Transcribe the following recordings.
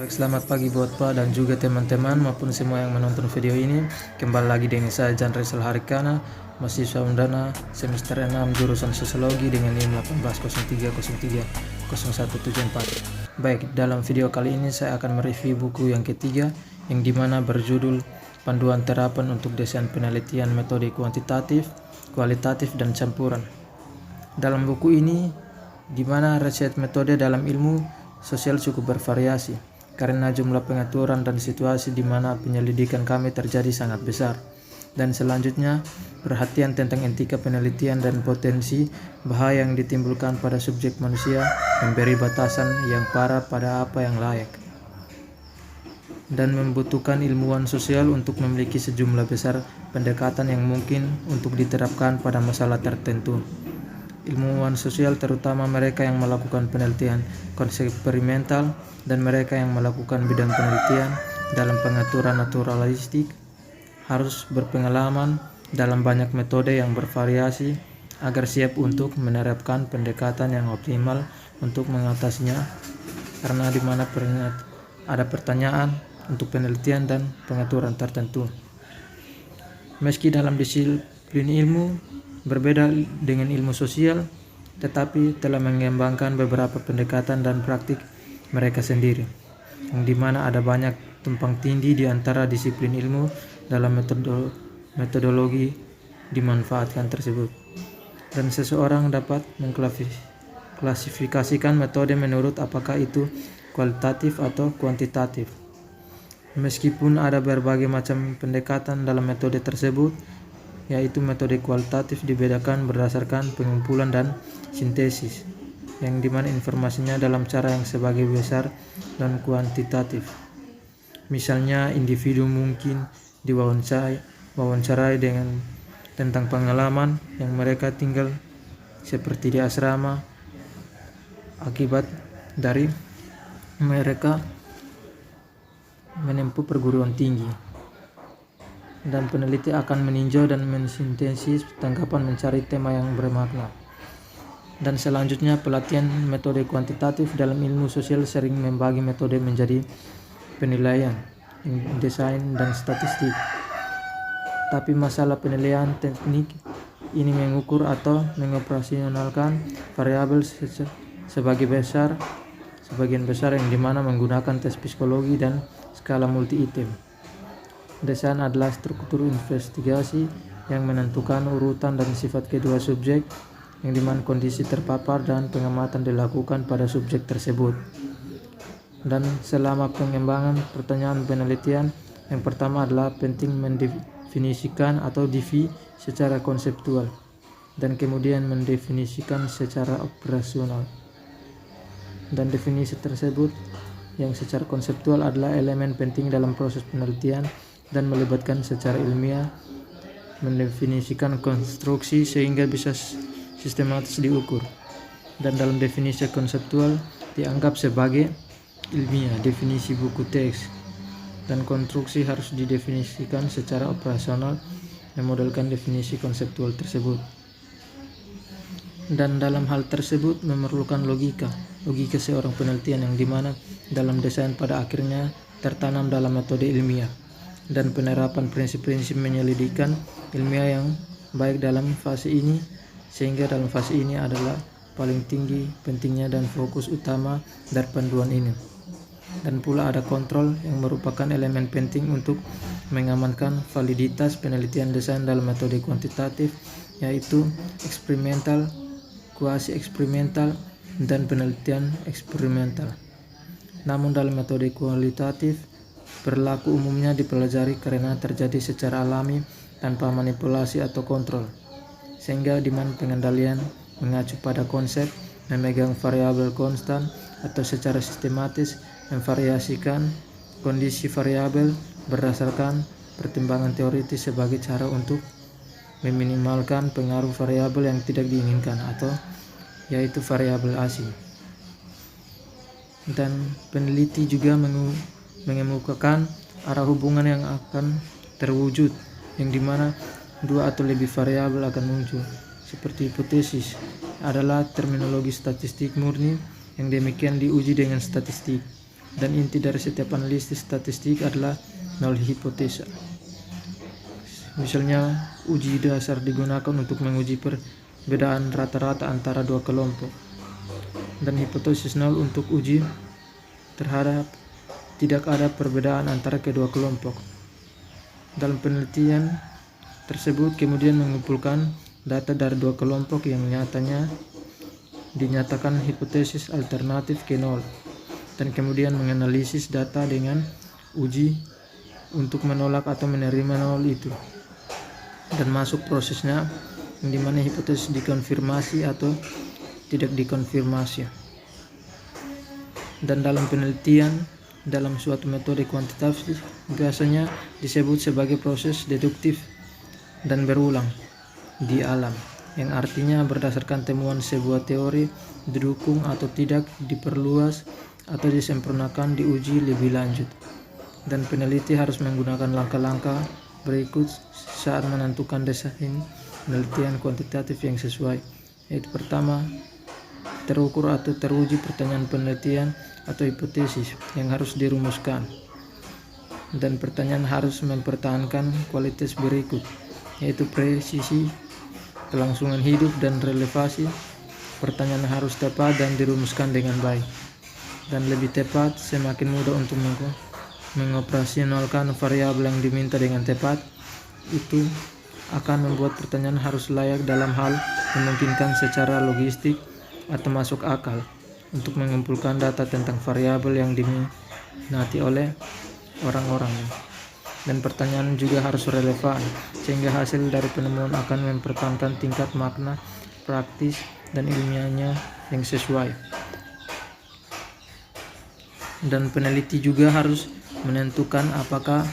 Baik, selamat pagi buat Pak dan juga teman-teman maupun semua yang menonton video ini. Kembali lagi dengan saya Jan Rizal Harikana, mahasiswa Undana semester 6 jurusan Sosiologi dengan NIM 1803030174. Baik, dalam video kali ini saya akan mereview buku yang ketiga yang dimana berjudul Panduan Terapan untuk Desain Penelitian Metode Kuantitatif, Kualitatif, dan Campuran. Dalam buku ini dimana riset metode dalam ilmu sosial cukup bervariasi karena jumlah pengaturan dan situasi di mana penyelidikan kami terjadi sangat besar. Dan selanjutnya, perhatian tentang etika penelitian dan potensi bahaya yang ditimbulkan pada subjek manusia memberi batasan yang parah pada apa yang layak. Dan membutuhkan ilmuwan sosial untuk memiliki sejumlah besar pendekatan yang mungkin untuk diterapkan pada masalah tertentu. Ilmuwan sosial terutama mereka yang melakukan penelitian eksperimental dan mereka yang melakukan bidang penelitian dalam pengaturan naturalistik harus berpengalaman dalam banyak metode yang bervariasi agar siap untuk menerapkan pendekatan yang optimal untuk mengatasinya, karena di mana ada pertanyaan untuk penelitian dan pengaturan tertentu. Meski dalam disiplin ilmu berbeda dengan ilmu sosial, tetapi telah mengembangkan beberapa pendekatan dan praktik mereka sendiri, yang dimana ada banyak tumpang tindih di antara disiplin ilmu dalam metodologi dimanfaatkan tersebut. Dan seseorang dapat mengklasifikasikan metode menurut apakah itu kualitatif atau kuantitatif. Meskipun ada berbagai macam pendekatan dalam metode tersebut, yaitu metode kualitatif dibedakan berdasarkan pengumpulan dan sintesis, yang dimana informasinya dalam cara yang sebagai besar dan kuantitatif. Misalnya, individu mungkin diwawancarai dengan tentang pengalaman yang mereka tinggal seperti di asrama akibat dari mereka menempuh perguruan tinggi. Dan peneliti akan meninjau dan mensintesis tanggapan mencari tema yang bermakna. Dan selanjutnya, pelatihan metode kuantitatif dalam ilmu sosial sering membagi metode menjadi penilaian, desain, dan statistik. Tapi masalah penilaian teknik ini mengukur atau mengoperasionalkan variabel sebagian besar yang dimana menggunakan tes psikologi dan skala multi-item. Desain adalah struktur investigasi yang menentukan urutan dan sifat kedua subjek, yang dimana kondisi terpapar dan pengamatan dilakukan pada subjek tersebut. Dan selama pengembangan pertanyaan penelitian, yang pertama adalah penting mendefinisikan atau DV secara konseptual, dan kemudian mendefinisikan secara operasional. Dan definisi tersebut yang secara konseptual adalah elemen penting dalam proses penelitian dan melibatkan secara ilmiah, mendefinisikan konstruksi sehingga bisa sistematis diukur. Dan dalam definisi konseptual dianggap sebagai ilmiah, definisi buku teks, dan konstruksi harus didefinisikan secara operasional memodelkan definisi konseptual tersebut. Dan dalam hal tersebut memerlukan logika seorang penelitian yang dimana dalam desain pada akhirnya tertanam dalam metode ilmiah dan penerapan prinsip-prinsip menyelidikan ilmiah yang baik dalam fase ini, sehingga dalam fase ini adalah paling tinggi pentingnya dan fokus utama dari panduan ini. Dan pula ada kontrol yang merupakan elemen penting untuk mengamankan validitas penelitian desain dalam metode kuantitatif, yaitu eksperimental, kuasi eksperimental, dan penelitian eksperimental. Namun dalam metode kualitatif, perilaku umumnya dipelajari karena terjadi secara alami tanpa manipulasi atau kontrol, sehingga dimana pengendalian mengacu pada konsep memegang variabel konstan atau secara sistematis memvariasikan kondisi variabel berdasarkan pertimbangan teoritis sebagai cara untuk meminimalkan pengaruh variabel yang tidak diinginkan atau yaitu variabel asing. Dan peneliti juga mengemukakan arah hubungan yang akan terwujud, yang dimana dua atau lebih variabel akan muncul. Seperti hipotesis adalah terminologi statistik murni yang demikian diuji dengan statistik. dan inti dari setiap analisis statistik adalah nol hipotesa. Misalnya, uji dasar digunakan untuk menguji perbedaan rata-rata antara dua kelompok, dan hipotesis nol untuk uji terhadap tidak ada perbedaan antara kedua kelompok. Dalam penelitian tersebut kemudian mengumpulkan data dari dua kelompok yang nyatanya dinyatakan hipotesis alternatif ke nol, dan kemudian menganalisis data dengan uji untuk menolak atau menerima nol itu, dan masuk prosesnya di mana hipotesis dikonfirmasi atau tidak dikonfirmasi. Dan dalam penelitian dalam suatu metode kuantitatif biasanya disebut sebagai proses deduktif dan berulang di alam, yang artinya berdasarkan temuan sebuah teori didukung atau tidak, diperluas atau disempurnakan, diuji lebih lanjut. Dan peneliti harus menggunakan langkah-langkah berikut saat menentukan desain penelitian kuantitatif yang sesuai, yaitu pertama, terukur atau teruji pertanyaan penelitian atau hipotesis yang harus dirumuskan, dan pertanyaan harus mempertahankan kualitas berikut, yaitu presisi, kelangsungan hidup, dan relevansi. Pertanyaan harus tepat dan dirumuskan dengan baik, dan lebih tepat, semakin mudah untuk mengoperasionalkan variabel yang diminta dengan tepat. Itu akan membuat pertanyaan harus layak dalam hal memungkinkan secara logistik atau masuk akal untuk mengumpulkan data tentang variabel yang diminati oleh orang-orang. Dan pertanyaan juga harus relevan sehingga hasil dari penemuan akan mempertahankan tingkat makna praktis dan ilmiahnya yang sesuai. Dan peneliti juga harus menentukan apakah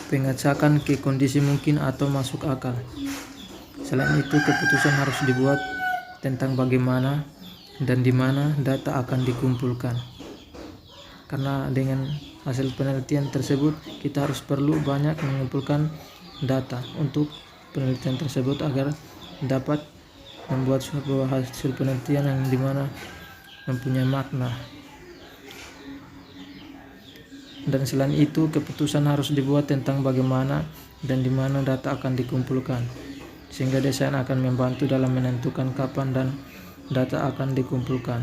pengacakan ke kondisi mungkin atau masuk akal. Selain itu, keputusan harus dibuat tentang bagaimana dan di mana data akan dikumpulkan. Karena dengan hasil penelitian tersebut kita harus perlu banyak mengumpulkan data untuk penelitian tersebut agar dapat membuat sebuah hasil penelitian yang dimana mempunyai makna. Dan selain itu, keputusan harus dibuat tentang bagaimana dan di mana data akan dikumpulkan, sehingga desain akan membantu dalam menentukan kapan dan data akan dikumpulkan.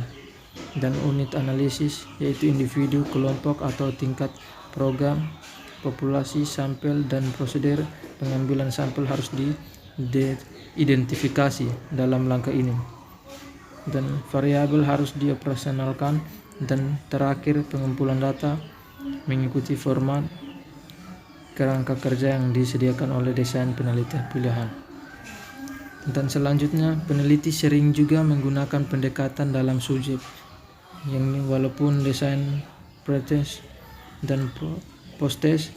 Dan unit analisis, yaitu individu, kelompok, atau tingkat program, populasi, sampel, dan prosedur pengambilan sampel harus diidentifikasi dalam langkah ini. Dan variabel harus dioperasionalkan, dan terakhir pengumpulan data mengikuti format kerangka kerja yang disediakan oleh desain penelitian pilihan. Dan selanjutnya, peneliti sering juga menggunakan pendekatan dalam subjek, yang walaupun desain pretest dan posttest,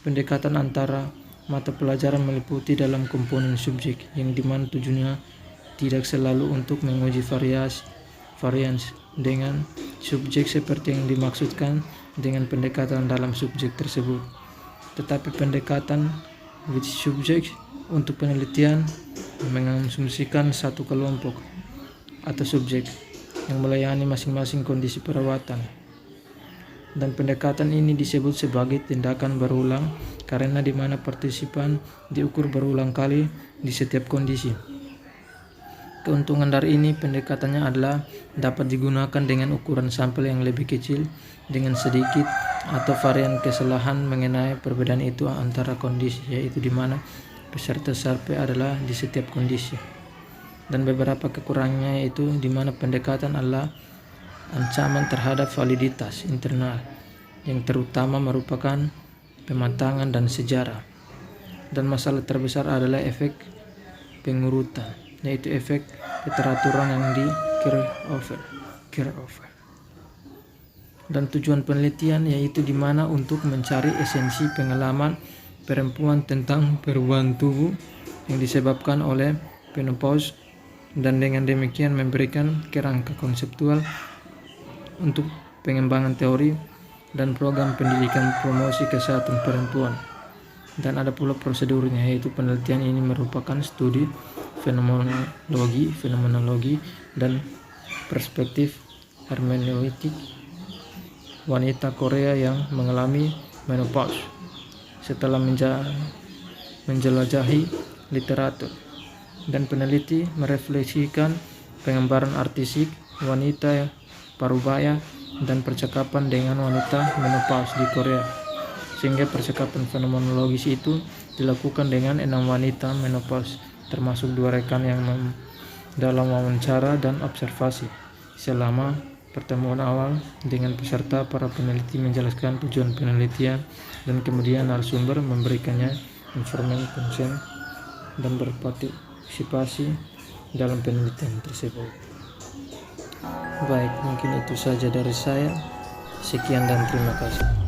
pendekatan antara mata pelajaran meliputi dalam komponen subjek, yang dimana tujuannya tidak selalu untuk menguji varians dengan subjek seperti yang dimaksudkan dengan pendekatan dalam subjek tersebut, tetapi pendekatan with subject untuk penelitian mengasumsikan satu kelompok atau subjek yang melayani masing-masing kondisi perawatan. Dan pendekatan ini disebut sebagai tindakan berulang karena di mana partisipan diukur berulang kali di setiap kondisi. Keuntungan dari ini pendekatannya adalah dapat digunakan dengan ukuran sampel yang lebih kecil dengan sedikit atau varian kesalahan mengenai perbedaan itu antara kondisi, yaitu di mana peserta survei adalah di setiap kondisi. Dan beberapa kekurangannya yaitu di mana pendekatan adalah ancaman terhadap validitas internal yang terutama merupakan pematangan dan sejarah. Dan masalah terbesar adalah efek pengurutan, yaitu efek keteraturan yang di carry over. Dan tujuan penelitian yaitu di mana untuk mencari esensi pengalaman perempuan tentang perubahan tubuh yang disebabkan oleh menopause, dan dengan demikian memberikan kerangka konseptual untuk pengembangan teori dan program pendidikan promosi kesehatan perempuan. Dan ada pula prosedurnya, yaitu penelitian ini merupakan studi fenomenologi dan perspektif hermeneutik wanita Korea yang mengalami menopause. Setelah menjelajahi literatur, dan peneliti merefleksikan pengembaraan artistik wanita parubaya dan percakapan dengan wanita menopause di Korea, sehingga percakapan fenomenologis itu dilakukan dengan 6 wanita menopause, termasuk 2 rekan yang dalam wawancara dan observasi. Selama pertemuan awal dengan peserta, para peneliti menjelaskan tujuan penelitian dan kemudian narasumber memberikannya informan konsen dan berpartisipasi dalam penelitian tersebut. Baik, mungkin itu saja dari saya. Sekian dan terima kasih.